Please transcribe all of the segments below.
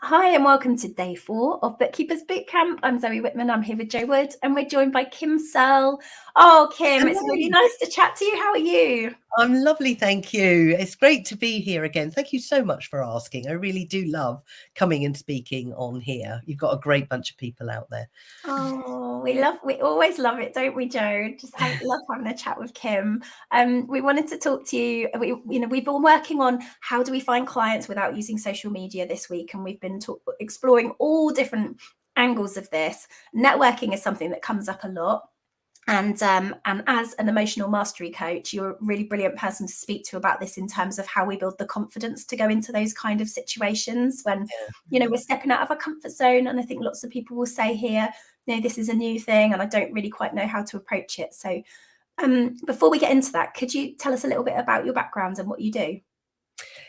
Hi and welcome to day 4 of Bookkeepers Bootcamp. I'm Zoe Whitman, I'm here with Jo Wood and we're joined by Kim Searle. Oh, Kim, it's really nice to chat to you. How are you? I'm lovely, thank you. It's great to be here again. Thank you so much for asking. I really do love coming and speaking on here. You've got a great bunch of people out there. Oh, we always love it, don't we, Jo? Love having a chat with Kim. We wanted to talk to you. We've been working on how do we find clients without using social media this week, and we've been exploring all different angles of this. Networking is something that comes up a lot. And as an emotional mastery coach, you're a really brilliant person to speak to about this in terms of how we build the confidence to go into those kind of situations when, we're stepping out of our comfort zone. And I think lots of people will say here, this is a new thing and I don't really quite know how to approach it. So before we get into that, could you tell us a little bit about your background and what you do?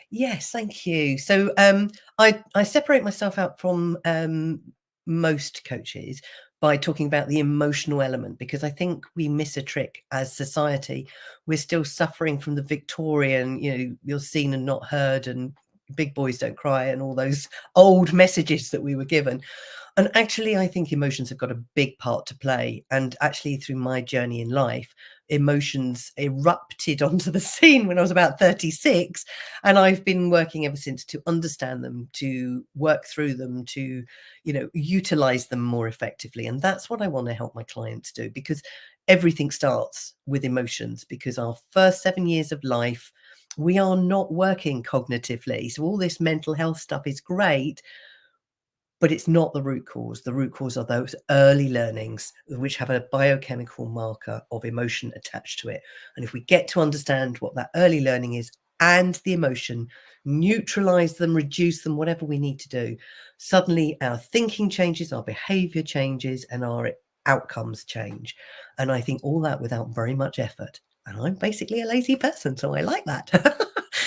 Yes, thank you. So I separate myself out from most coaches by talking about the emotional element, because I think we miss a trick as society. We're still suffering from the Victorian, you're seen and not heard, and big boys don't cry, and all those old messages that we were given. And actually, I think emotions have got a big part to play. And actually, through my journey in life, emotions erupted onto the scene when I was about 36. And I've been working ever since to understand them, to work through them, to, utilize them more effectively. And that's what I want to help my clients do, because everything starts with emotions, because our first 7 years of life, we are not working cognitively. So all this mental health stuff is great, but it's not the root cause. The root cause are those early learnings which have a biochemical marker of emotion attached to it. And if we get to understand what that early learning is and the emotion, neutralize them, reduce them, whatever we need to do, suddenly our thinking changes, our behavior changes, and our outcomes change. And I think all that without very much effort. And I'm basically a lazy person, so I like that.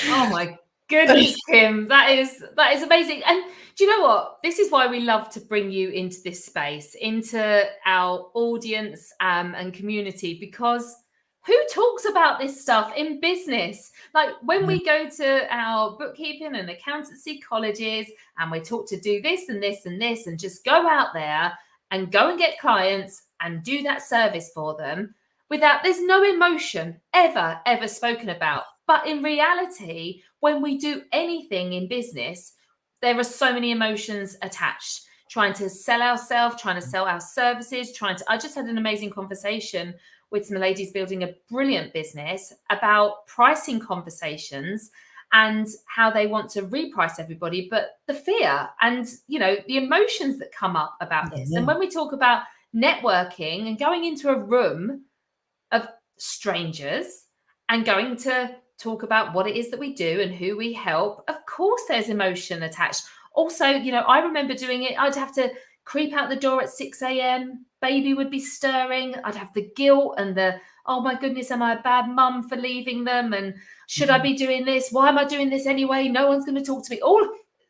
Oh my goodness, Kim, that is amazing. And do you know what? This is why we love to bring you into this space, into our audience and community, because who talks about this stuff in business? Like when we go to our bookkeeping and accountancy colleges and we talk to do this and this and this and just go out there and go and get clients and do that service for them there's no emotion ever spoken about. But in reality, when we do anything in business, there are so many emotions attached. Trying to sell ourselves, trying to sell our services, I just had an amazing conversation with some ladies building a brilliant business about pricing conversations and how they want to reprice everybody, but the fear and, the emotions that come up about this. And when we talk about networking and going into a room of strangers and going to talk about what it is that we do and who we help, of course there's emotion attached. Also, I remember doing it. I'd have to creep out the door at 6 a.m. Baby would be stirring. I'd have the guilt and oh my goodness, am I a bad mum for leaving them? And should I be doing this? Why am I doing this anyway? No one's going to talk to me.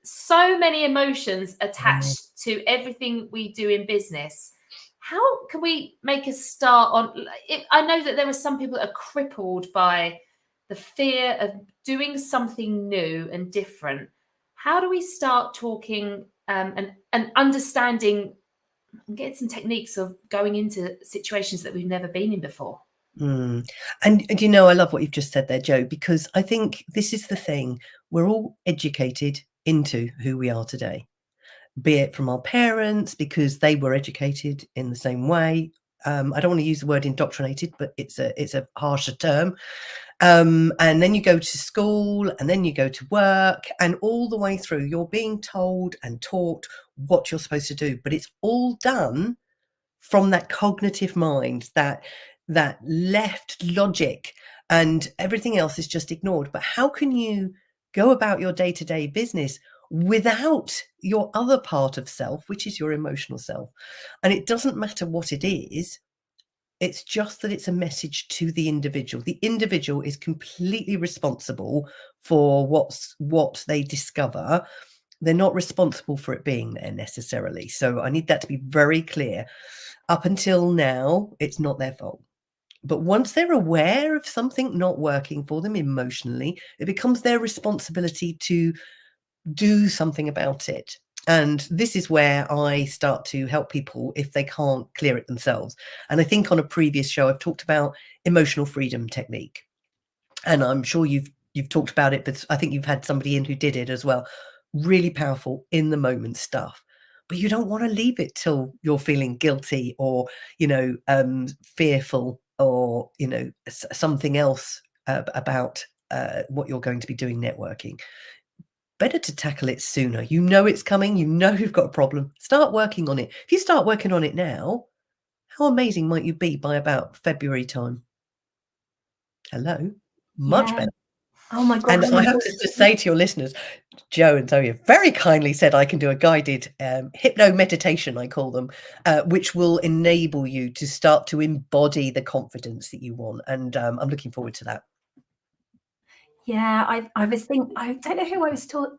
So many emotions attached to everything we do in business. How can we make a start on it? I know that there are some people that are crippled by the fear of doing something new and different. How do we start talking and understanding and get some techniques of going into situations that we've never been in before? And I love what you've just said there, Jo, because I think this is the thing. We're all educated into who we are today, be it from our parents because they were educated in the same way. I don't want to use the word indoctrinated, but it's a harsher term. And then you go to school and then you go to work, and all the way through you're being told and taught what you're supposed to do, but it's all done from that cognitive mind, that left logic, and everything else is just ignored. But how can you go about your day-to-day business without your other part of self, which is your emotional self? And it doesn't matter what it is. It's just that it's a message to the individual. The individual is completely responsible for what they discover. They're not responsible for it being there necessarily. So I need that to be very clear. Up until now, it's not their fault. But once they're aware of something not working for them emotionally, it becomes their responsibility to do something about it. And this is where I start to help people if they can't clear it themselves. And I think on a previous show, I've talked about emotional freedom technique. And I'm sure you've talked about it, but I think you've had somebody in who did it as well. Really powerful in the moment stuff. But you don't want to leave it till you're feeling guilty or, fearful or, something else about what you're going to be doing networking. Better to tackle it sooner. You know it's coming. You know you've got a problem. Start working on it. If you start working on it now, how amazing might you be by about February time? Hello? Much better. Oh my And gosh. I have to just say to your listeners, Joe and Zoe have very kindly said I can do a guided hypno meditation, I call them, which will enable you to start to embody the confidence that you want. And I'm looking forward to that. Yeah, I was thinking, I don't know who I was talking.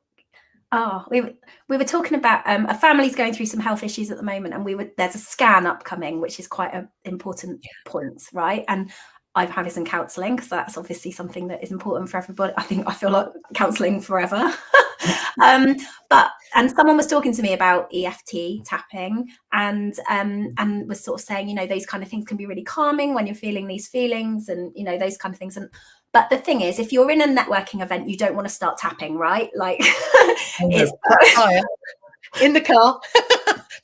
Oh, we were talking about a family's going through some health issues at the moment, and there's a scan upcoming, which is quite an important point, right? And I'm having some counselling because that's obviously something that is important for everybody. I feel like counselling forever. And someone was talking to me about EFT tapping and was sort of saying, those kind of things can be really calming when you're feeling these feelings and, those kind of things. But the thing is, if you're in a networking event, you don't want to start tapping, right? Like it's in the car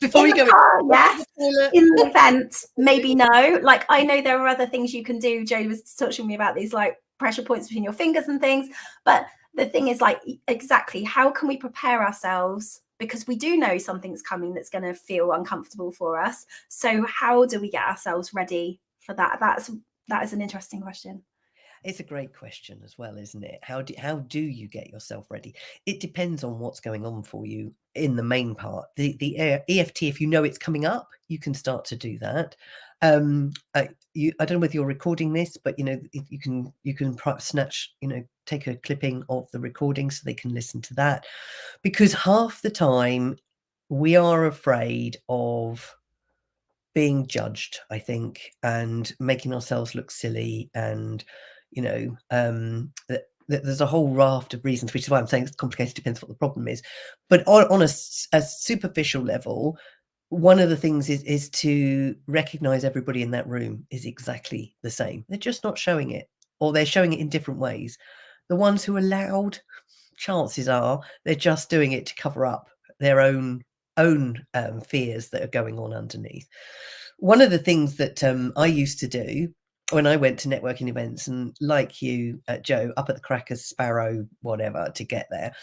before you go. Yes, in the event, maybe no. Like I know there are other things you can do. Joe was touching me about these like pressure points between your fingers and things. But the thing is, like, exactly how can we prepare ourselves? Because we do know something's coming that's going to feel uncomfortable for us. So how do we get ourselves ready for that? That is an interesting question. It's a great question as well, isn't it? How do you get yourself ready? It depends on what's going on for you in the main part. The EFT, if you know it's coming up, you can start to do that. I don't know whether you're recording this, but you can perhaps snatch, take a clipping of the recording so they can listen to that, because half the time we are afraid of being judged, I think, and making ourselves look silly, and there's a whole raft of reasons, which is why I'm saying it's complicated, depends what the problem is. But on a superficial level, one of the things is to recognize everybody in that room is exactly the same. They're just not showing it, or they're showing it in different ways. The ones who are loud, chances are they're just doing it to cover up their own fears that are going on underneath. One of the things that I used to do when I went to networking events, and like you, Joe, up at the Crackers, Sparrow, whatever, to get there.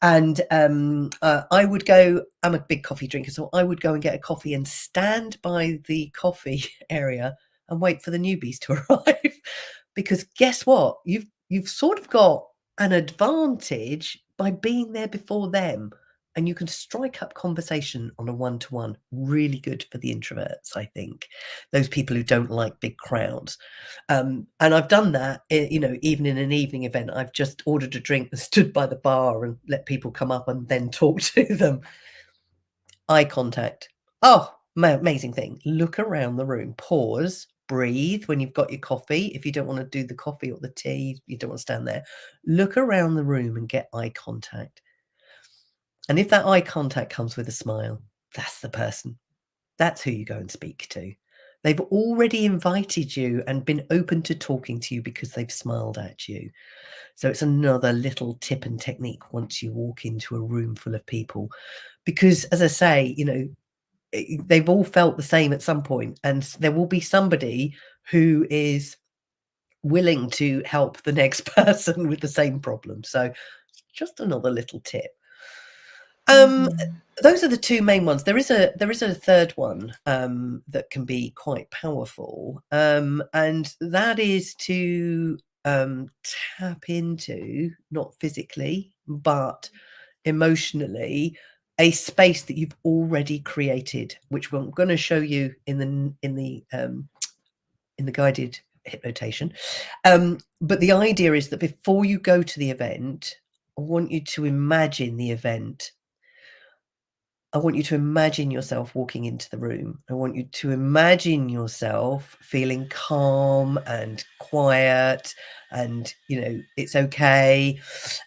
And I would go, I'm a big coffee drinker, so I would go and get a coffee and stand by the coffee area and wait for the newbies to arrive. Because guess what? You've sort of got an advantage by being there before them. And you can strike up conversation on a one-to-one. Really good for the introverts, I think. Those people who don't like big crowds. And I've done that, even in an evening event. I've just ordered a drink and stood by the bar and let people come up and then talk to them. Eye contact. Oh, amazing thing. Look around the room. Pause. Breathe when you've got your coffee. If you don't want to do the coffee or the tea, you don't want to stand there. Look around the room and get eye contact. And if that eye contact comes with a smile, that's the person. That's who you go and speak to. They've already invited you and been open to talking to you because they've smiled at you. So it's another little tip and technique once you walk into a room full of people. Because, as I say, they've all felt the same at some point, and there will be somebody who is willing to help the next person with the same problem. So just another little tip. Those are the two main ones. There is a third one that can be quite powerful, and that is to tap into, not physically but emotionally, a space that you've already created, which I'm going to show you in the guided hypnotation. But the idea is that before you go to the event, I want you to imagine the event. I want you to imagine yourself walking into the room. I want you to imagine yourself feeling calm and quiet and, it's okay.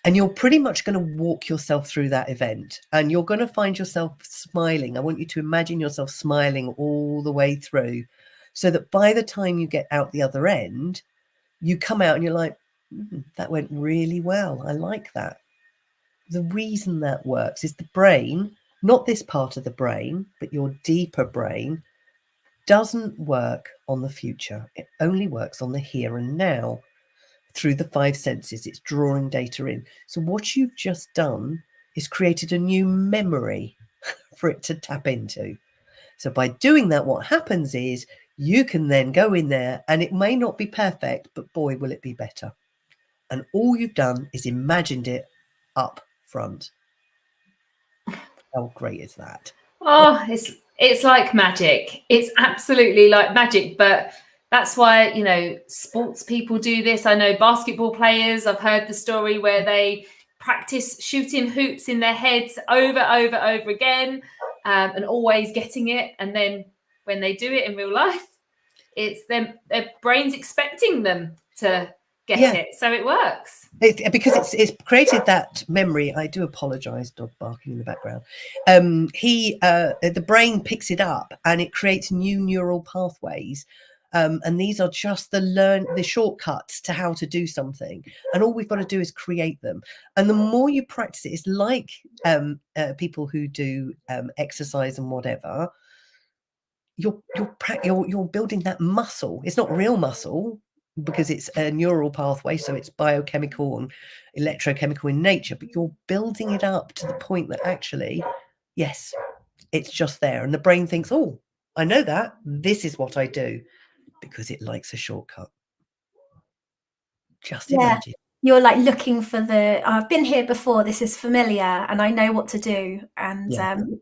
And you're pretty much going to walk yourself through that event and you're going to find yourself smiling. I want you to imagine yourself smiling all the way through so that by the time you get out the other end, you come out and you're like, that went really well. I like that. The reason that works is the brain, not this part of the brain, but your deeper brain, doesn't work on the future. It only works on the here and now through the 5 senses. It's drawing data in. So what you've just done is created a new memory for it to tap into. So by doing that, what happens is you can then go in there and it may not be perfect, but boy, will it be better. And all you've done is imagined it up front. How great is that? Oh, it's like magic. It's absolutely like magic. But that's why, sports people do this. I know basketball players, I've heard the story where they practice shooting hoops in their heads over again, and always getting it. And then when they do it in real life, it's their brain's expecting them to get it. So it works. Because it's created that memory. I do apologize, dog barking in the background. The brain picks it up and it creates new neural pathways. And these are just the shortcuts to how to do something. And all we've got to do is create them. And the more you practice it, it's like people who do exercise and whatever. You're building that muscle. It's not real muscle because it's a neural pathway, so it's biochemical and electrochemical in nature, but you're building it up to the point that actually, yes, it's just there. And the brain thinks, oh, I know that. This is what I do, because it likes a shortcut. Just imagine. You're like looking for I've been here before, this is familiar and I know what to do. And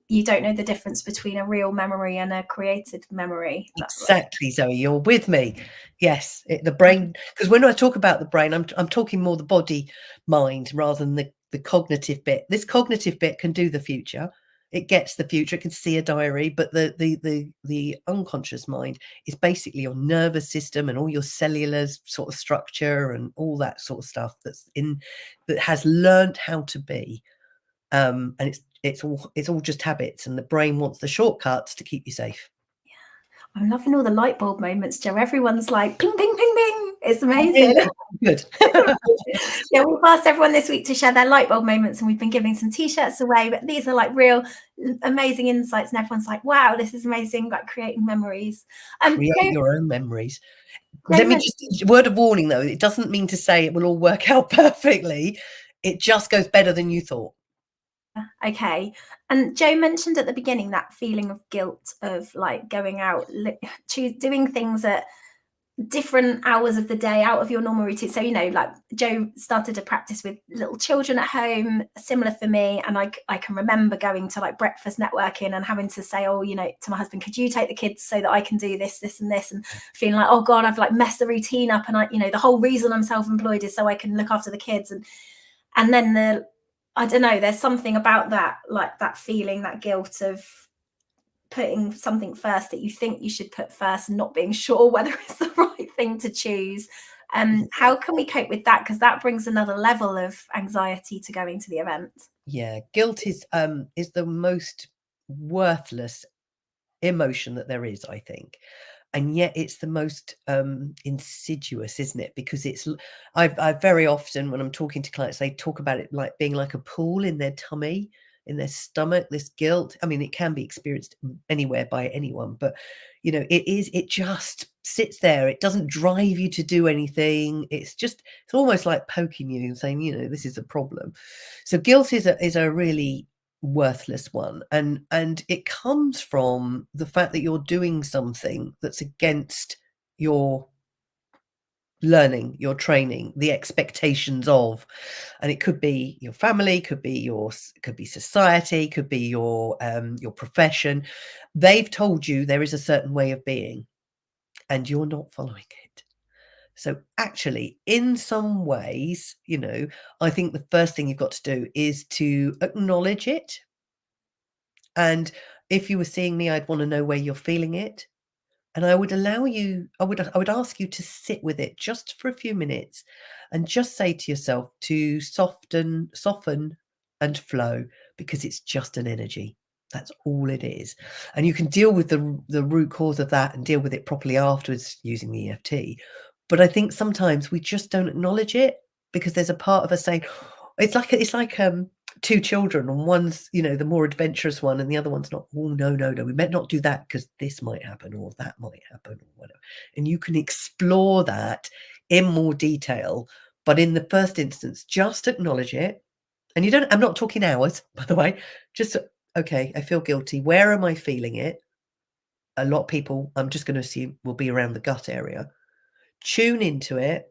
you don't know the difference between a real memory and a created memory. Exactly, Zoe, you're with me. Yes, the brain, because when I talk about the brain, I'm talking more the body mind rather than the cognitive bit. This cognitive bit can do the future. It gets the future, it can see a diary, but the unconscious mind is basically your nervous system and all your cellular sort of structure and all that sort of stuff that has learned how to be. And it's all just habits, and the brain wants the shortcuts to keep you safe. I'm loving all the light bulb moments, Jo. Everyone's like ping, ping, ping, ping. It's amazing. Really good. We've asked everyone this week to share their light bulb moments, and we've been giving some t-shirts away, but these are like real amazing insights, and everyone's like, wow, this is amazing, like creating memories. Create your own memories. Let me just, word of warning though, it doesn't mean to say it will all work out perfectly. It just goes better than you thought. Okay. And Jo mentioned at the beginning that feeling of guilt of like going out, doing things at different hours of the day out of your normal routine. So, like Jo started to practice with little children at home, similar for me. And I can remember going to like breakfast networking and having to say, to my husband, could you take the kids so that I can do this, this and this, and feeling like, oh God, I've like messed the routine up. And the whole reason I'm self-employed is so I can look after the kids. And then I don't know, there's something about that, like that feeling, that guilt of putting something first that you think you should put first and not being sure whether it's the right thing to choose. How can we cope with that? Because that brings another level of anxiety to going to the event. Yeah, guilt is the most worthless emotion that there is, I think. And yet it's the most insidious, isn't it? Because I very often, when I'm talking to clients, they talk about it like being like a pool in their tummy, in their stomach, this guilt. I mean, it can be experienced anywhere by anyone, but it just sits there. It doesn't drive you to do anything. It's almost like poking you and saying, this is a problem. So guilt is a really worthless one, and it comes from the fact that you're doing something that's against your learning, your training, the expectations of, and it could be your family, could be society, could be your profession. They've told you there is a certain way of being and you're not following it. So actually, in some ways, I think the first thing you've got to do is to acknowledge it And if you were seeing me, I'd want to know where you're feeling it. And I would allow you, I would ask you to sit with it just for a few minutes and just say to yourself to soften and flow, because it's just an energy. That's all it is. And you can deal with the root cause of that and deal with it properly afterwards using the EFT. But I think sometimes we just don't acknowledge it, because there's a part of us saying, it's like two children, and one's, the more adventurous one, and the other one's not. Oh, no, we better not do that because this might happen or that might happen or whatever. And you can explore that in more detail, but in the first instance, just acknowledge it. And I'm not talking hours, by the way. Just, okay, I feel guilty. Where am I feeling it? A lot of people, I'm just going to assume, will be around the gut area. Tune into it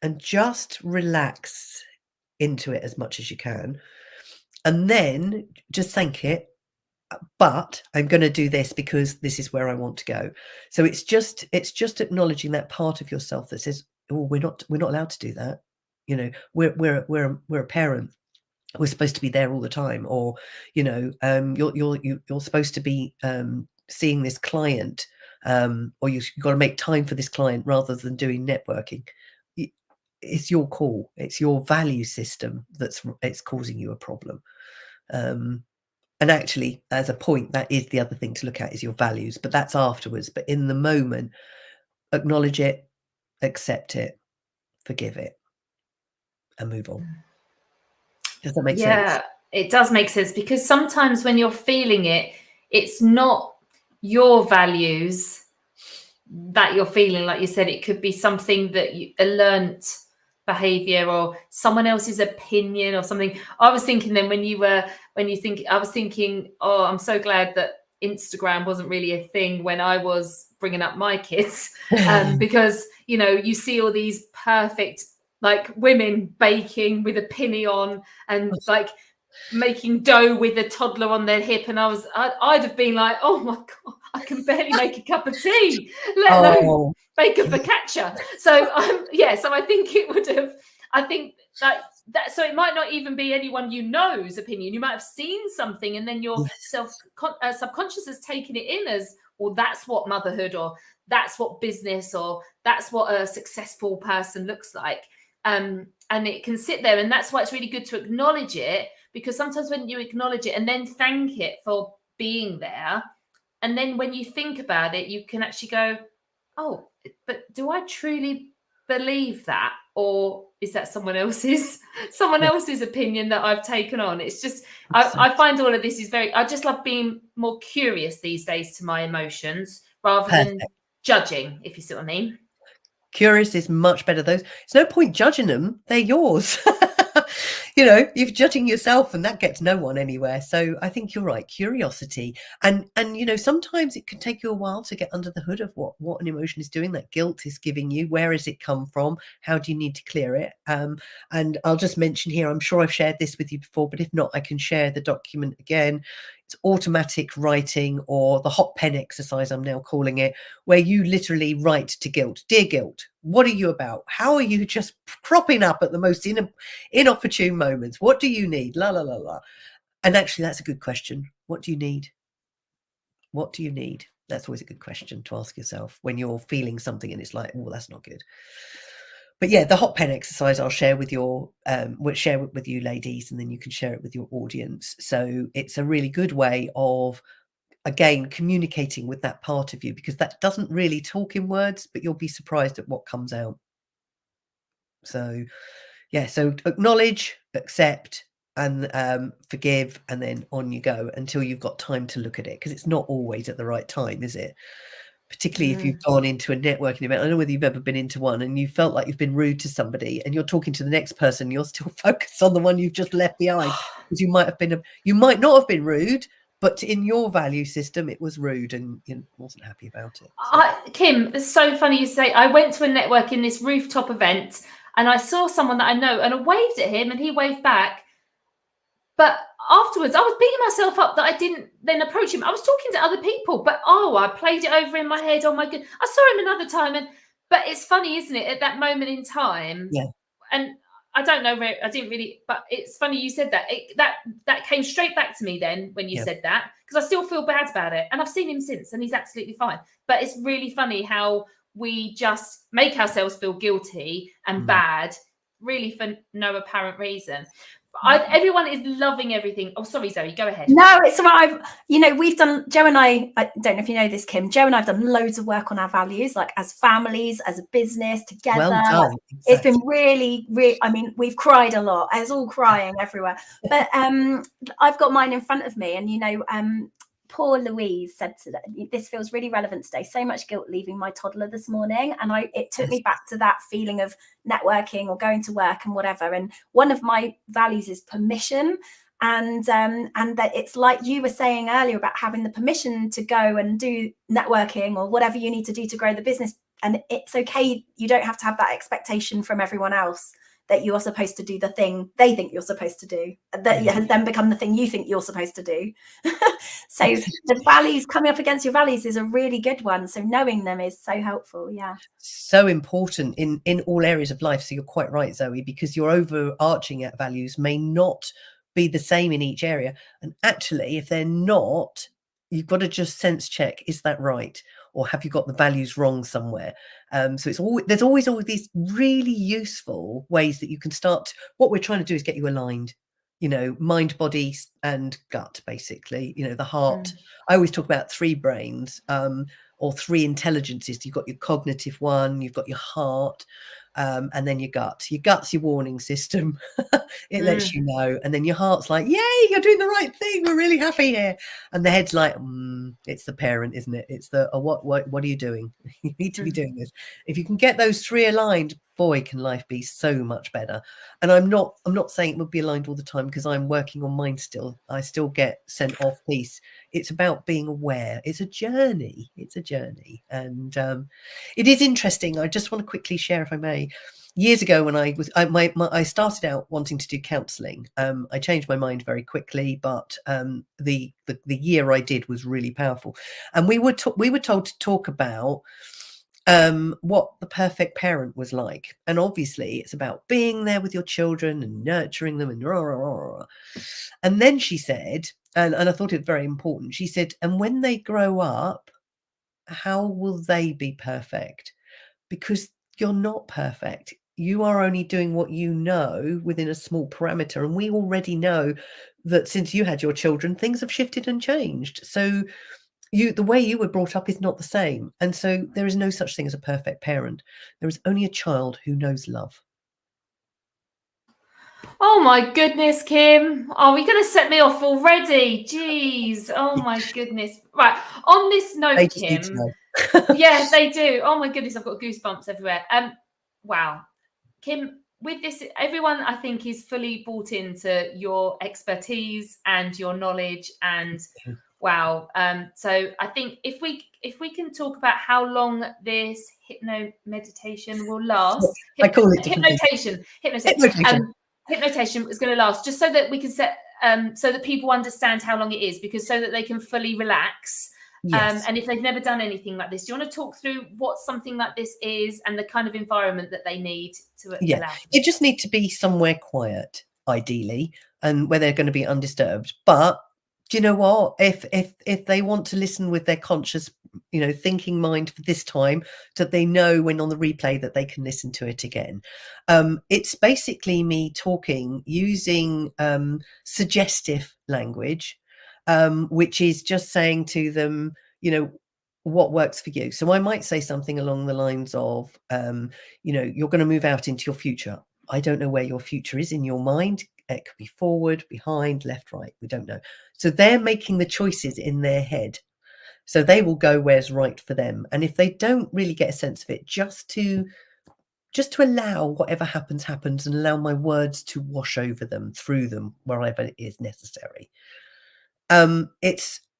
and just relax into it as much as you can. And then just thank it. But I'm going to do this because this is where I want to go. So it's just acknowledging that part of yourself that says, oh, we're not allowed to do that. We're a parent. We're supposed to be there all the time. Or, you're supposed to be seeing this client, or you've got to make time for this client rather than doing networking. It's your call. It's your value system it's causing you a problem. And actually, as a point, that is the other thing to look at, is your values, but that's afterwards. But in the moment, acknowledge it, accept it, forgive it, and move on. Does that make sense? Yeah, it does make sense, because sometimes when you're feeling it, it's not your values that you're feeling. Like you said, it could be something that a learnt behavior or someone else's opinion or something. I was thinking then I was thinking, oh, I'm so glad that Instagram wasn't really a thing when I was bringing up my kids, because you see all these perfect, like, women baking with a pinny on and like making dough with a toddler on their hip, and I'd have been like, oh my god, I can barely make a cup of tea, let alone bake a focaccia. So so I think it would have, I think that so it might not even be anyone know's opinion. You might have seen something and then your subconscious has taken it in as, well, that's what motherhood, or that's what business, or that's what a successful person looks like. And it can sit there, and that's why it's really good to acknowledge it, because sometimes when you acknowledge it and then thank it for being there, and then when you think about it, you can actually go, oh, but do I truly believe that, or is that someone else's opinion that I've taken on? It's just, I find all of this is I just love being more curious these days to my emotions rather than judging, if you see what I mean. Curious is much better. There's no point judging them. They're yours. You're judging yourself, and that gets no one anywhere. So I think you're right. Curiosity. And sometimes it can take you a while to get under the hood of what an emotion is doing, that guilt is giving you. Where has it come from? How do you need to clear it? And I'll just mention here, I'm sure I've shared this with you before, but if not, I can share the document again. It's automatic writing, or the hot pen exercise, I'm now calling it, where you literally write to guilt. Dear guilt, what are you about? How are you just cropping up at the most inopportune moments? What do you need? La, la, la, la. And actually, that's a good question. What do you need? What do you need? That's always a good question to ask yourself when you're feeling something and it's like, oh, that's not good. But yeah, the hot pen exercise I'll share with you ladies, and then you can share it with your audience. So it's a really good way of, again, communicating with that part of you, because that doesn't really talk in words, but you'll be surprised at what comes out. So yeah, so acknowledge, accept, and forgive, and then on you go until you've got time to look at it, because it's not always at the right time, is it? Particularly if you've gone into a networking event. I don't know whether you've ever been into one and you felt like you've been rude to somebody, and you're talking to the next person, you're still focused on the one you've just left behind, because you might not have been rude, but in your value system it was rude and you wasn't happy about it. So. Kim, it's so funny you say. I went to a network in this rooftop event, and I saw someone that I know, and I waved at him and he waved back. But afterwards, I was beating myself up that I didn't then approach him. I was talking to other people, but I played it over in my head. Oh my God, I saw him another time. But it's funny, isn't it? At that moment in time, yeah. And I don't know. I didn't really, but it's funny you said that. That came straight back to me then when you said that, because I still feel bad about it, and I've seen him since, and he's absolutely fine. But it's really funny how we just make ourselves feel guilty and bad, really for no apparent reason. Everyone is loving everything. Oh, sorry, Zoe, go ahead. No, it's all right. We've done, Joe and I don't know if you know this, Kim, Joe and I have done loads of work on our values, like as families, as a business, together. Well done. Exactly. It's been really, I mean, we've cried a lot. There's all crying everywhere. But I've got mine in front of me, and poor Louise said to this feels really relevant today. So much guilt leaving my toddler this morning. And it took me back to that feeling of networking or going to work and whatever. And one of my values is permission. And that it's like you were saying earlier about having the permission to go and do networking or whatever you need to do to grow the business. And it's okay. You don't have to have that expectation from everyone else that you are supposed to do the thing they think you're supposed to do, that has then become the thing you think you're supposed to do. So the values, coming up against your values, is a really good one. So knowing them is so helpful. Yeah. So important in all areas of life. So you're quite right, Zoe, because your overarching values may not be the same in each area. And actually, if they're not, you've got to just sense check, is that right? Or have you got the values wrong somewhere? So there's always all these really useful ways that you can start. What we're trying to do is get you aligned, mind, body and gut, basically, the heart. I always talk about 3 brains or 3 intelligences. You've got your cognitive one, you've got your heart, and then your gut. Your gut's your warning system. It lets you know. And then your heart's like, yay, you're doing the right thing. We're really happy here. And the head's like, it's the parent, isn't it? It's the, what are you doing? You need to be doing this. If you can get those 3 aligned, boy, can life be so much better. And I'm not saying it will be aligned all the time, because I'm working on mine still. I still get sent off piece. It's about being aware. It's a journey. And it is interesting. I just want to quickly share, if I may. Years ago, when I started out wanting to do counselling, I changed my mind very quickly, but the year I did was really powerful. And we were told to talk about what the perfect parent was like. And obviously it's about being there with your children and nurturing them and rah, rah, rah, rah. And then she said, and I thought it very important, she said, and when they grow up, how will they be perfect? Because you're not perfect. You are only doing what you know within a small parameter. And we already know that since you had your children, things have shifted and changed. So the way you were brought up is not the same. And so there is no such thing as a perfect parent. There is only a child who knows love. Oh my goodness, Kim. Are you going to set me off already? Jeez. Oh my goodness. Right. On this note, Kim. Yes, they do. Oh my goodness, I've got goosebumps everywhere. Wow. Kim, with this, everyone I think is fully bought into your expertise and your knowledge, and wow. So I think if we can talk about how long this meditation will last. I call it hypnotation. Hypnotation is going to last, just so that we can set so that people understand how long it is, because so that they can fully relax. Yes. And if they've never done anything like this, do you want to talk through what something like this is and the kind of environment that they need to allow them? It just needs to be somewhere quiet, ideally, and where they're going to be undisturbed. But do you know what? If they want to listen with their conscious, thinking mind for this time, so they know when on the replay that they can listen to it again. It's basically me talking using suggestive language, which is just saying to them, what works for you. So I might say something along the lines of, you're going to move out into your future. I don't know where your future is in your mind. It could be forward, behind, left, right. We don't know. So they're making the choices in their head. So they will go where's right for them. And if they don't really get a sense of it, just to allow whatever happens and allow my words to wash over them, through them, wherever it is necessary.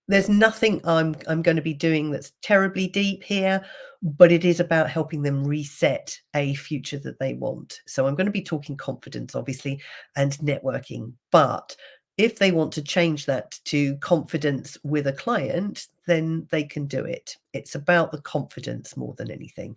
There's nothing I'm going to be doing that's terribly deep here, but it is about helping them reset a future that they want. So I'm going to be talking confidence, obviously, and networking. But if they want to change that to confidence with a client, then they can do it. It's about the confidence more than anything.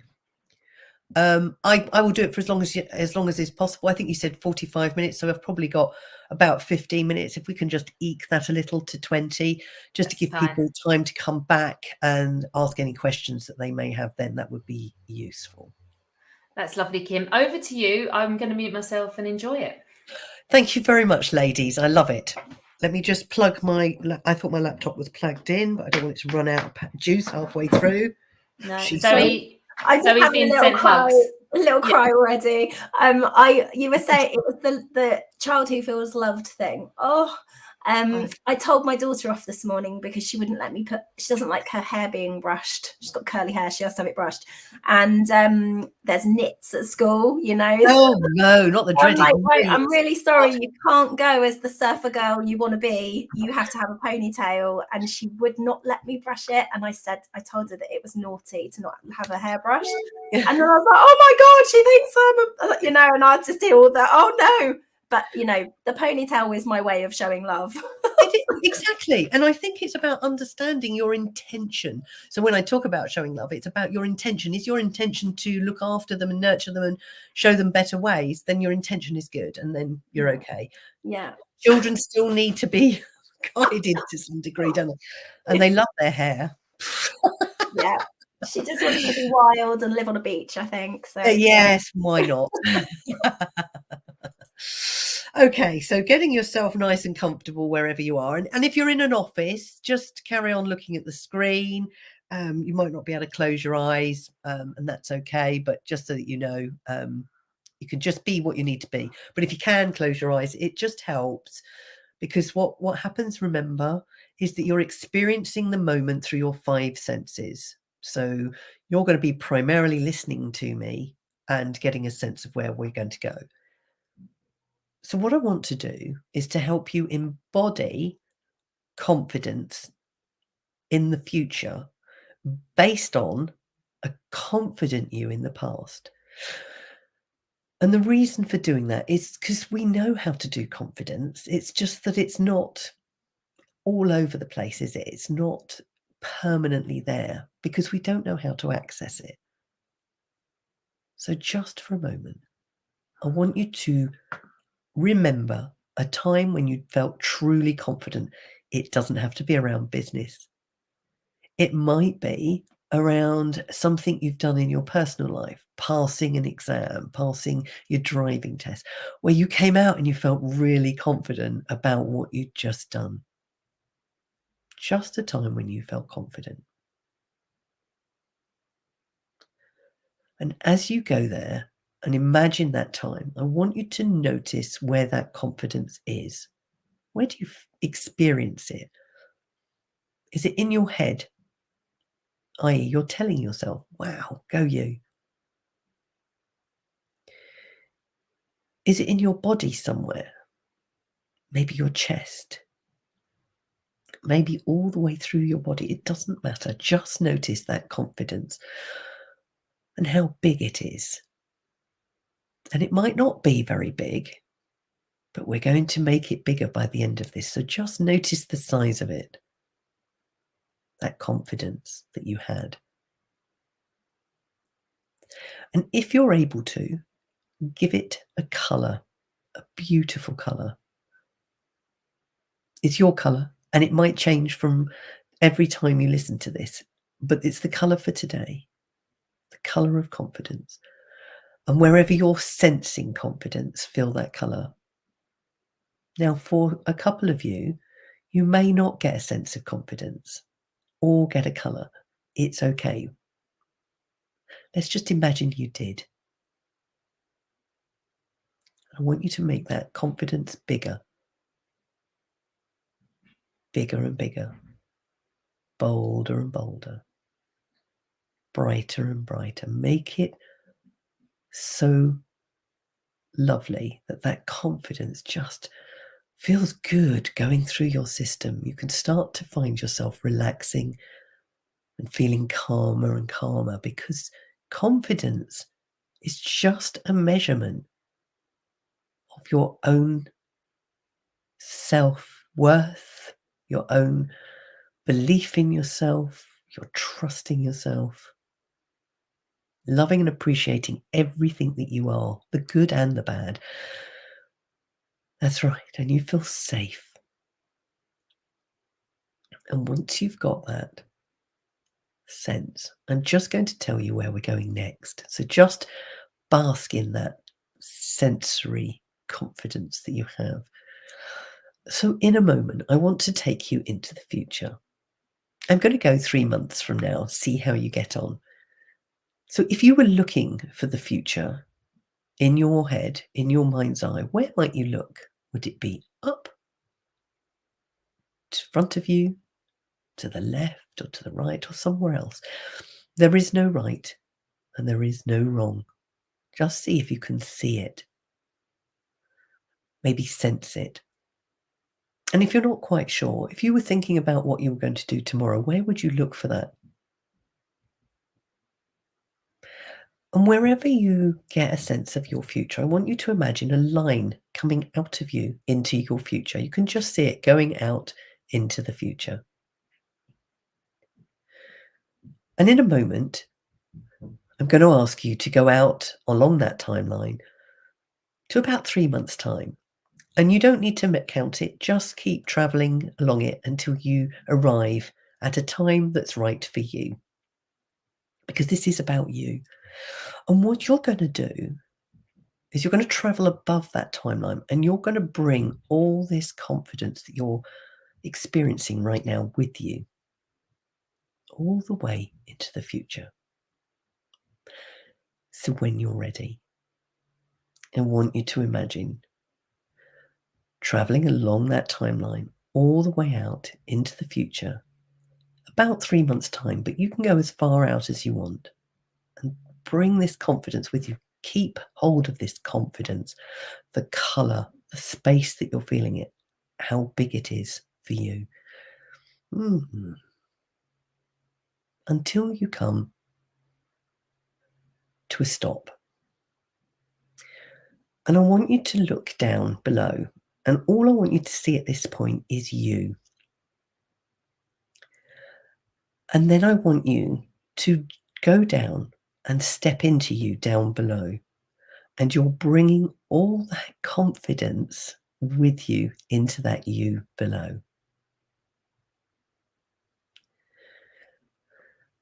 I will do it for as long as is possible. I think you said 45 minutes, so I've probably got about 15 minutes. If we can just eke that a little to 20, just to give people time to come back and ask any questions that they may have, then that would be useful. That's lovely, Kim. Over to you. I'm going to mute myself and enjoy it. Thank you very much, ladies. I love it. Let me just plug I thought my laptop was plugged in, but I don't want it to run out of juice halfway through. No, Zoe, I just have been sent hugs. A little cry already. You were saying it was the child who feels loved thing. I told my daughter off this morning because she wouldn't let me she doesn't like her hair being brushed. She's got curly hair, she has to have it brushed. And there's nits at school, you know. Oh no, not the dreaded I'm really sorry, you can't go as the surfer girl you want to be. You have to have a ponytail. And she would not let me brush it. And I told her that it was naughty to not have her hair brushed. And then I was like, oh my God, she thinks I'm and I just hear all that, oh no. But, the ponytail is my way of showing love. Exactly. And I think it's about understanding your intention. So when I talk about showing love, it's about your intention. Is your intention to look after them and nurture them and show them better ways? Then your intention is good and then you're okay. Yeah. Children still need to be guided to some degree, don't they? And they love their hair. Yeah. She just wants to be wild and live on a beach, I think. So yes, why not? Okay, so getting yourself nice and comfortable wherever you are. And if you're in an office, just carry on looking at the screen. You might not be able to close your eyes, and that's okay. But just so that you know, you can just be what you need to be. But if you can close your eyes, it just helps. Because what happens, remember, is that you're experiencing the moment through your 5 senses. So you're going to be primarily listening to me and getting a sense of where we're going to go. So what I want to do is to help you embody confidence in the future based on a confident you in the past. And the reason for doing that is because we know how to do confidence. It's just that it's not all over the place, is it? It's not permanently there because we don't know how to access it. So just for a moment, I want you to remember a time when you felt truly confident. It doesn't have to be around business. It might be around something you've done in your personal life, passing an exam, passing your driving test, where you came out and you felt really confident about what you'd just done. Just a time when you felt confident. And as you go there and imagine that time, I want you to notice where that confidence is. Where do you experience it? Is it in your head? I.e., you're telling yourself, wow, go you. Is it in your body somewhere? Maybe your chest. Maybe all the way through your body. It doesn't matter. Just notice that confidence and how big it is. And it might not be very big, but we're going to make it bigger by the end of this. So just notice the size of it. That confidence that you had. And if you're able to, give it a colour, a beautiful colour. It's your colour, and it might change from every time you listen to this, but it's the colour for today, the colour of confidence. And wherever you're sensing confidence, feel that colour. Now, for a couple of you, you may not get a sense of confidence or get a colour. It's okay. Let's just imagine you did. I want you to make that confidence bigger. Bigger and bigger. Bolder and bolder. Brighter and brighter. Make it so lovely that confidence just feels good going through your system. You can start to find yourself relaxing and feeling calmer and calmer, because confidence is just a measurement of your own self-worth, your own belief in yourself, your trust in yourself. loving and appreciating everything that you are, the good and the bad. That's right. And you feel safe. And once you've got that sense, I'm just going to tell you where we're going next. So just bask in that sensory confidence that you have. So in a moment, I want to take you into the future. I'm going to go 3 months from now, see how you get on. So if you were looking for the future in your head, in your mind's eye, where might you look? Would it be up, to front of you, to the left, or to the right, or somewhere else? There is no right and there is no wrong. Just see if you can see it. Maybe sense it. And if you're not quite sure, if you were thinking about what you were going to do tomorrow, where would you look for that? And wherever you get a sense of your future, I want you to imagine a line coming out of you into your future. You can just see it going out into the future. And in a moment, I'm going to ask you to go out along that timeline to about 3 months' time. And you don't need to count it, just keep traveling along it until you arrive at a time that's right for you. Because this is about you. And what you're going to do is you're going to travel above that timeline and you're going to bring all this confidence that you're experiencing right now with you all the way into the future. So when you're ready, I want you to imagine traveling along that timeline all the way out into the future, about 3 months' time, but you can go as far out as you want and bring this confidence with you. Keep hold of this confidence, the colour, the space that you're feeling it, how big it is for you. Until you come to a stop. And I want you to look down below. And all I want you to see at this point is you. And then I want you to go down and step into you down below. And you're bringing all that confidence with you into that you below.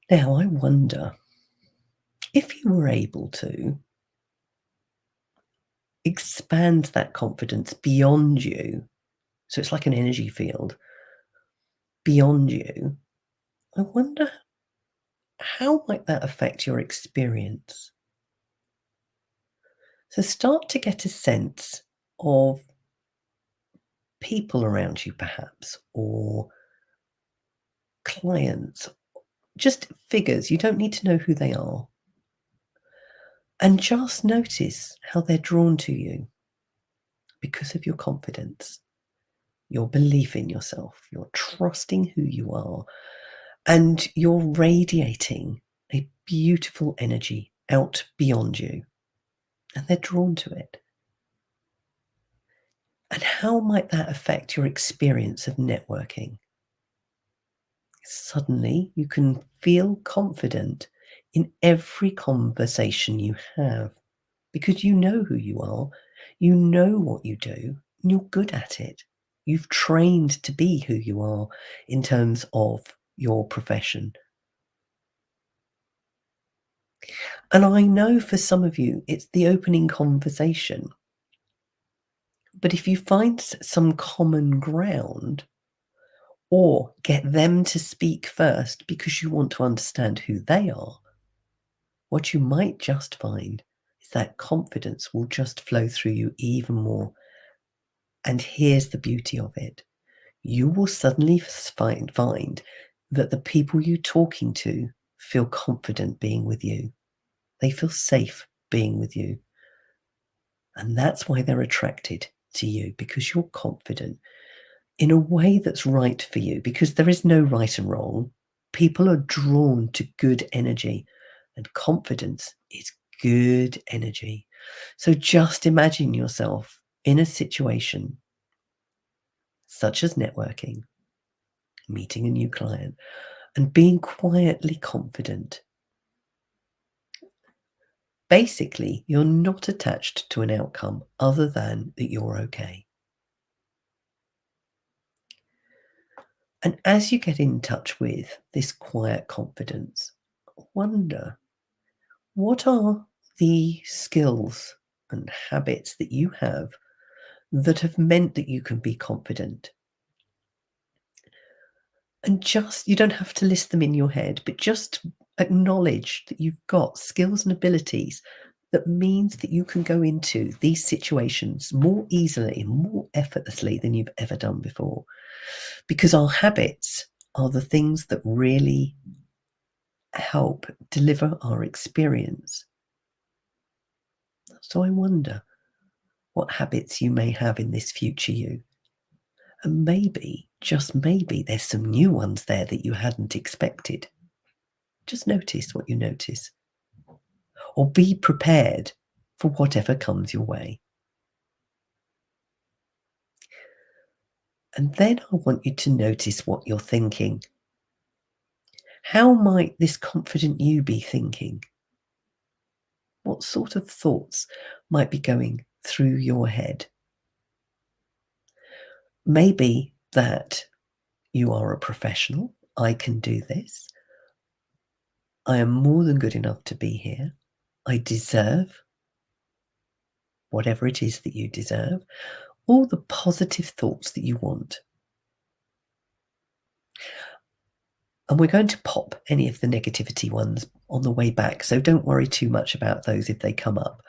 Now, I wonder if you were able to expand that confidence beyond you. So it's like an energy field beyond you. I wonder how might that affect your experience? So start to get a sense of people around you, perhaps, or clients, just figures. You don't need to know who they are. And just notice how they're drawn to you because of your confidence, your belief in yourself, your trusting who you are, and you're radiating a beautiful energy out beyond you. And they're drawn to it. And how might that affect your experience of networking? Suddenly, you can feel confident in every conversation you have because you know who you are, you know what you do, and you're good at it. You've trained to be who you are in terms of your profession. And I know for some of you, it's the opening conversation. But if you find some common ground, or get them to speak first because you want to understand who they are, what you might just find is that confidence will just flow through you even more. And here's the beauty of it. You will suddenly find that the people you're talking to feel confident being with you. They feel safe being with you. And that's why they're attracted to you, because you're confident in a way that's right for you, because there is no right and wrong. People are drawn to good energy, and confidence is good energy. So just imagine yourself in a situation such as networking, meeting a new client, and being quietly confident. Basically, you're not attached to an outcome other than that you're okay. And as you get in touch with this quiet confidence, wonder, what are the skills and habits that you have that have meant that you can be confident? And just, you don't have to list them in your head, but just acknowledge that you've got skills and abilities that means that you can go into these situations more easily and more effortlessly than you've ever done before. Because our habits are the things that really help deliver our experience. So I wonder what habits you may have in this future you. And maybe, just maybe, there's some new ones there that you hadn't expected. Just notice what you notice. Or be prepared for whatever comes your way. And then I want you to notice what you're thinking. How might this confident you be thinking? What sort of thoughts might be going through your head? Maybe that you are a professional. I can do this. I am more than good enough to be here. I deserve whatever it is that you deserve. All the positive thoughts that you want. And we're going to pop any of the negativity ones on the way back, so don't worry too much about those if they come up.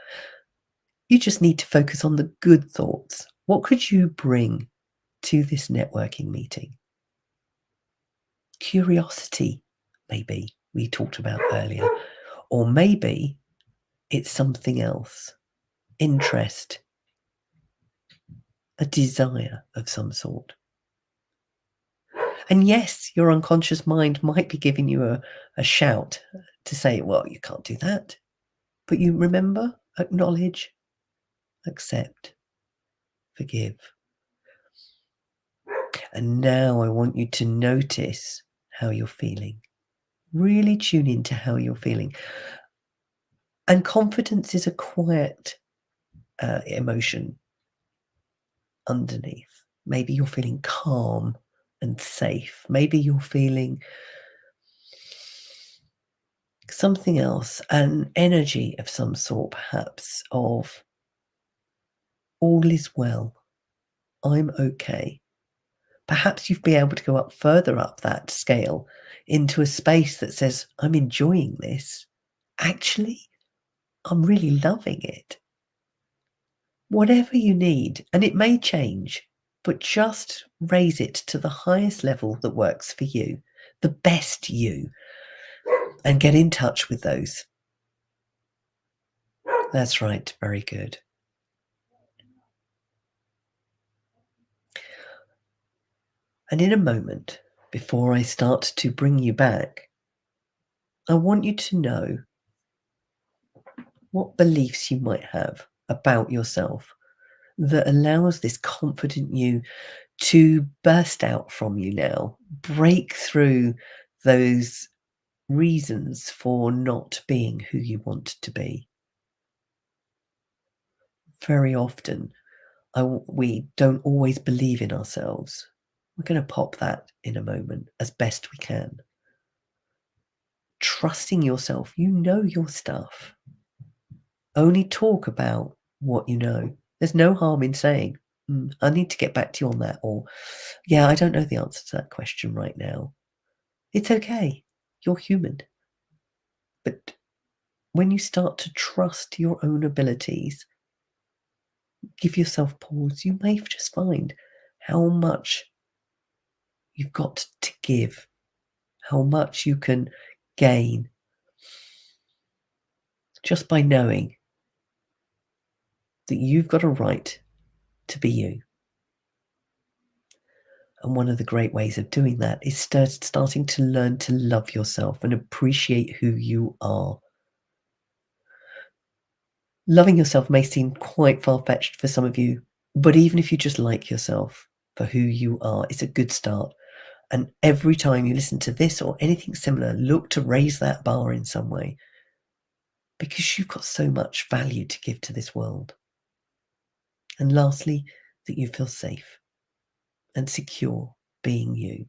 You just need to focus on the good thoughts. What could you bring to this networking meeting? Curiosity, maybe, we talked about earlier. Or maybe it's something else. Interest. A desire of some sort. And yes, your unconscious mind might be giving you a shout to say, well, you can't do that. But you remember, acknowledge, accept, forgive. And now I want you to notice how you're feeling. Really tune into how you're feeling. And confidence is a quiet emotion underneath. Maybe you're feeling calm and safe. Maybe you're feeling something else, an energy of some sort, perhaps, of all is well. I'm okay. Perhaps you'd be able to go up further up that scale into a space that says, I'm enjoying this. Actually, I'm really loving it. Whatever you need, and it may change, but just raise it to the highest level that works for you, the best you, and get in touch with those. That's right. Very good. And in a moment, before I start to bring you back, I want you to know what beliefs you might have about yourself that allows this confident you to burst out from you now, break through those reasons for not being who you want to be. Very often, we don't always believe in ourselves. We're going to pop that in a moment as best we can. Trusting yourself, you know your stuff. Only talk about what you know. There's no harm in saying, I need to get back to you on that, or, yeah, I don't know the answer to that question right now. It's okay. You're human. But when you start to trust your own abilities, give yourself pause, you may just find how much you've got to give, how much you can gain just by knowing that you've got a right to be you. And one of the great ways of doing that is starting to learn to love yourself and appreciate who you are. Loving yourself may seem quite far-fetched for some of you, but even if you just like yourself for who you are, it's a good start. And every time you listen to this or anything similar, look to raise that bar in some way. because you've got so much value to give to this world. And lastly, that you feel safe and secure being you.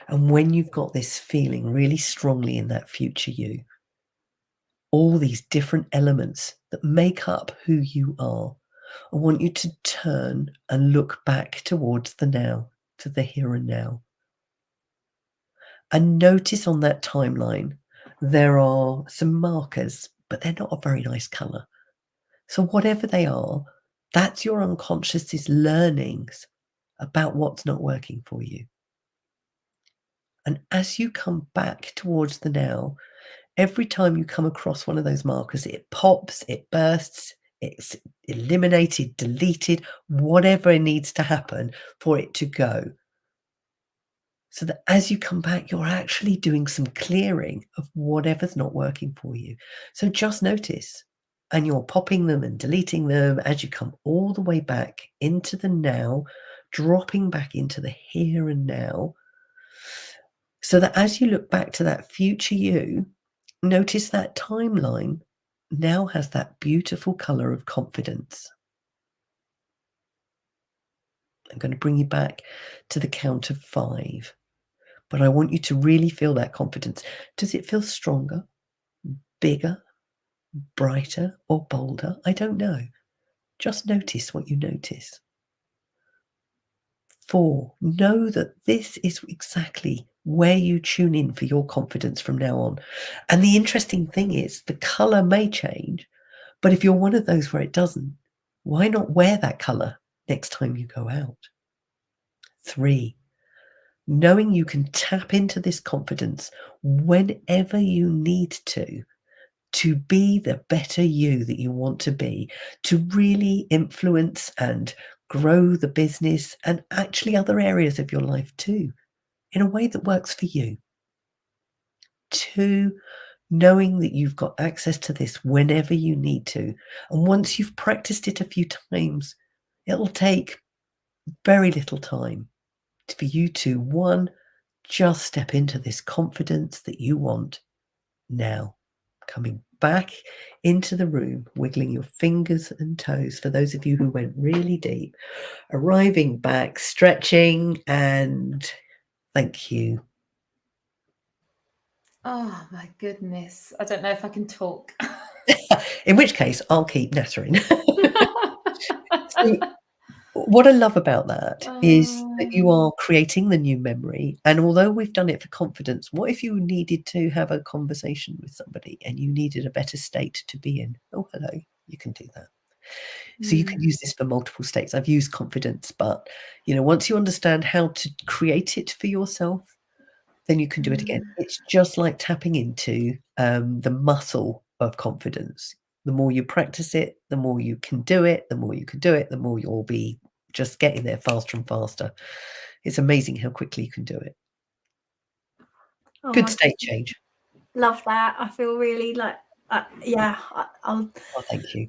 And when you've got this feeling really strongly in that future you, all these different elements that make up who you are, I want you to turn and look back towards the now, to the here and now. And notice on that timeline, there are some markers, but they're not a very nice colour. So whatever they are, that's your unconscious's learnings about what's not working for you. And as you come back towards the now, every time you come across one of those markers, it pops, it bursts, it's eliminated, deleted, whatever needs to happen for it to go. So that as you come back, you're actually doing some clearing of whatever's not working for you. So just notice, and you're popping them and deleting them as you come all the way back into the now, dropping back into the here and now. So that as you look back to that future you, notice that timeline now has that beautiful color of confidence. I'm going to bring you back to the count of 5. But I want you to really feel that confidence. Does it feel stronger, bigger, brighter, or bolder? I don't know. Just notice what you notice. 4, know that this is exactly where you tune in for your confidence from now on. And the interesting thing is the color may change, but if you're one of those where it doesn't, why not wear that color next time you go out? 3, knowing you can tap into this confidence whenever you need to be the better you that you want to be, to really influence and grow the business and actually other areas of your life too, in a way that works for you. 2, knowing that you've got access to this whenever you need to. And once you've practiced it a few times, it'll take very little time for you to, 1, just step into this confidence that you want now. Coming back into the room, wiggling your fingers and toes for those of you who went really deep, arriving back, stretching, and thank you. Oh my goodness. I don't know if I can talk. In which case, I'll keep nattering. So, what I love about that is that you are creating the new memory. And although we've done it for confidence, what if you needed to have a conversation with somebody and you needed a better state to be in? Oh, hello, you can do that. So you can use this for multiple states. I've used confidence, but once you understand how to create it for yourself, then you can do it again. It's just like tapping into the muscle of confidence. The more you practice it, the more you can do it, the more you can do it, the more you'll be just getting there faster and faster. It's amazing how quickly you can do it. Good state change. Love that. I feel really like, Oh, thank you.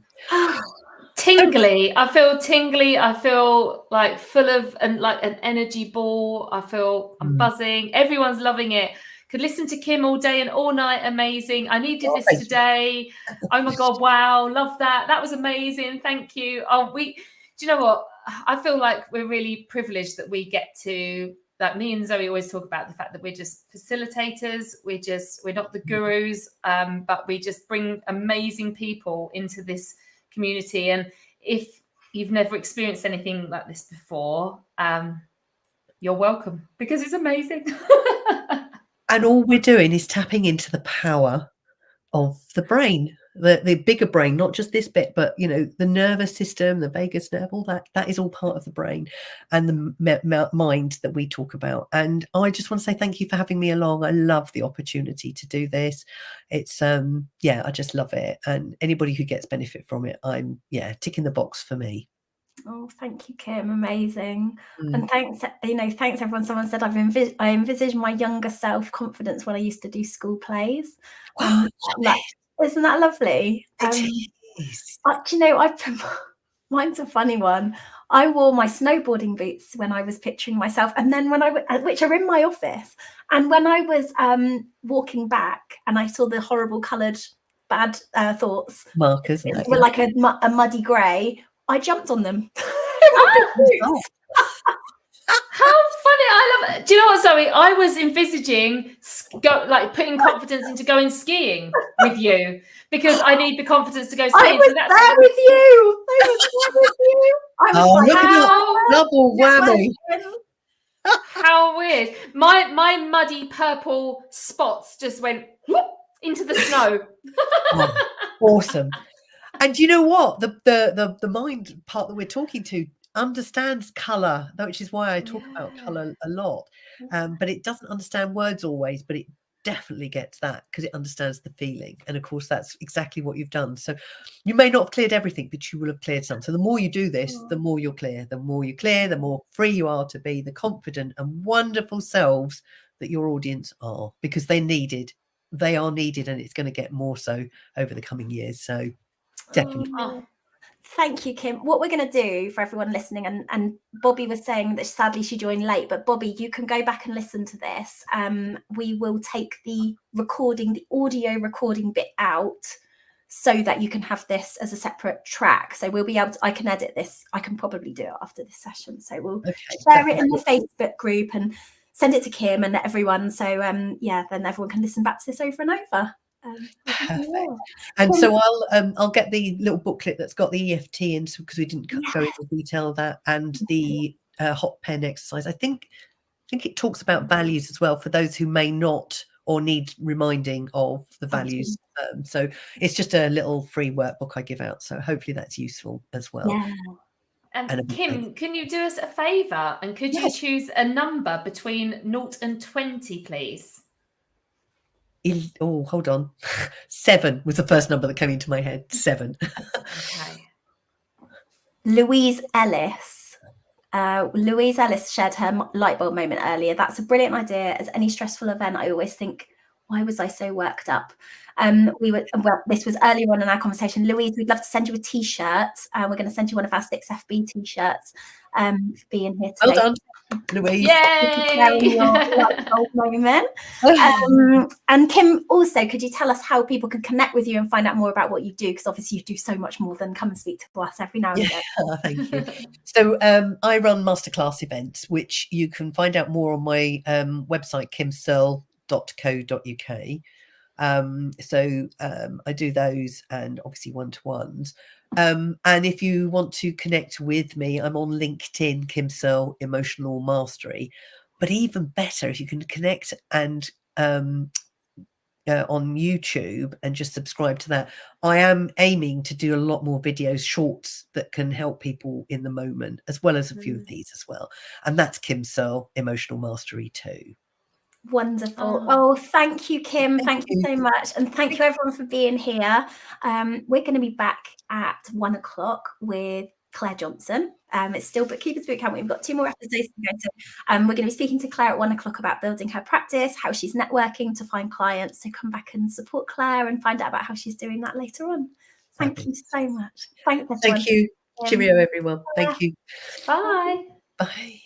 Tingly. I feel tingly. I feel like full of like an energy ball. I feel I'm buzzing. Everyone's loving it. Could listen to Kim all day and all night. Amazing. I needed this today. Oh my God. Wow. Love that. That was amazing. Thank you. Do you know what? I feel like we're really privileged that we get to, like me and Zoe always talk about the fact that we're just facilitators. We're not the gurus, but we just bring amazing people into this community. And if you've never experienced anything like this before, you're welcome, because it's amazing. And all we're doing is tapping into the power of the brain, the bigger brain, not just this bit, but the nervous system, the vagus nerve, all that is all part of the brain and the mind that we talk about. And I just want to say thank you for having me along. I love the opportunity to do this. It's I just love it, and anybody who gets benefit from it, I'm ticking the box for me. Oh, thank you, Kim. Amazing. And thanks, thanks everyone. Someone said I envisage my younger self confidence when I used to do school plays. Isn't that lovely? It is. Do you know, Mine's a funny one. I wore my snowboarding boots when I was picturing myself, and then which are in my office. And when I was walking back, and I saw the horrible coloured bad thoughts Markers. they were like a muddy grey, I jumped on them. How funny. I love it. Do you know what, Zoe? I was envisaging putting confidence into going skiing with you, because I need the confidence to go skiing. I was there with you. I was look at that double whammy. How weird. My muddy purple spots just went whoop into the snow. Oh, awesome. And you know what? The mind part that we're talking to understands colour, which is why I talk about colour a lot. But it doesn't understand words always, but it definitely gets that because it understands the feeling. And of course, that's exactly what you've done. So you may not have cleared everything, but you will have cleared some. So the more you do this, the more you're clear. The more you clear, the more free you are to be the confident and wonderful selves that your audience are, because they are needed, and it's going to get more so over the coming years. So definitely. Thank you, Kim. What we're going to do for everyone listening, and Bobby was saying that sadly she joined late, but Bobby, you can go back and listen to this. We will take the audio recording bit out so that you can have this as a separate track. So we'll be able to, I can edit this. I can probably do it after this session. So we'll share it in the Facebook group and send it to Kim and everyone. So then everyone can listen back to this over and over. Perfect. And so I'll get the little booklet that's got the EFT in, because we didn't go into detail of that, and the hot pen exercise. I think it talks about values as well for those who may not or need reminding of the values. So it's just a little free workbook I give out. So hopefully that's useful as well. Yeah. And Kim, can you do us a favour, and could you choose a number between 0 and 20, please? Hold on. 7 was the first number that came into my head. 7. Okay. Louise Ellis. Louise Ellis shared her light bulb moment earlier. That's a brilliant idea. As any stressful event, I always think, why was I so worked up? This was earlier on in our conversation. Louise, we'd love to send you a T-shirt. We're going to send you one of our 6FB T-shirts for being here today. Well done, Louise. Yay! Moment. And Kim, also, could you tell us how people can connect with you and find out more about what you do? Because obviously you do so much more than come and speak to us every now and again. Thank you. So I run masterclass events, which you can find out more on my website, kimsearle.co.uk. I do those, and obviously one-to-ones. And if you want to connect with me, I'm on LinkedIn, Kim Searle Emotional Mastery. But even better, if you can connect and on YouTube and just subscribe to that. I am aiming to do a lot more videos, shorts that can help people in the moment, as well as a few of these as well. And that's Kim Searle Emotional Mastery too. Wonderful. Thank you, Kim. Thank you so much. And thank you everyone for being here. We're going to be back at 1 o'clock with Claire Johnson. It's still Bookkeepers Bootcamp. We've got 2 more episodes to go to. We're going to be speaking to Claire at 1 o'clock about building her practice, how she's networking to find clients. So come back and support Claire and find out about how she's doing that later on. Thank you so much. Thanks, everyone. Thank you. Cheerio, everyone. Thank you. Bye. Bye.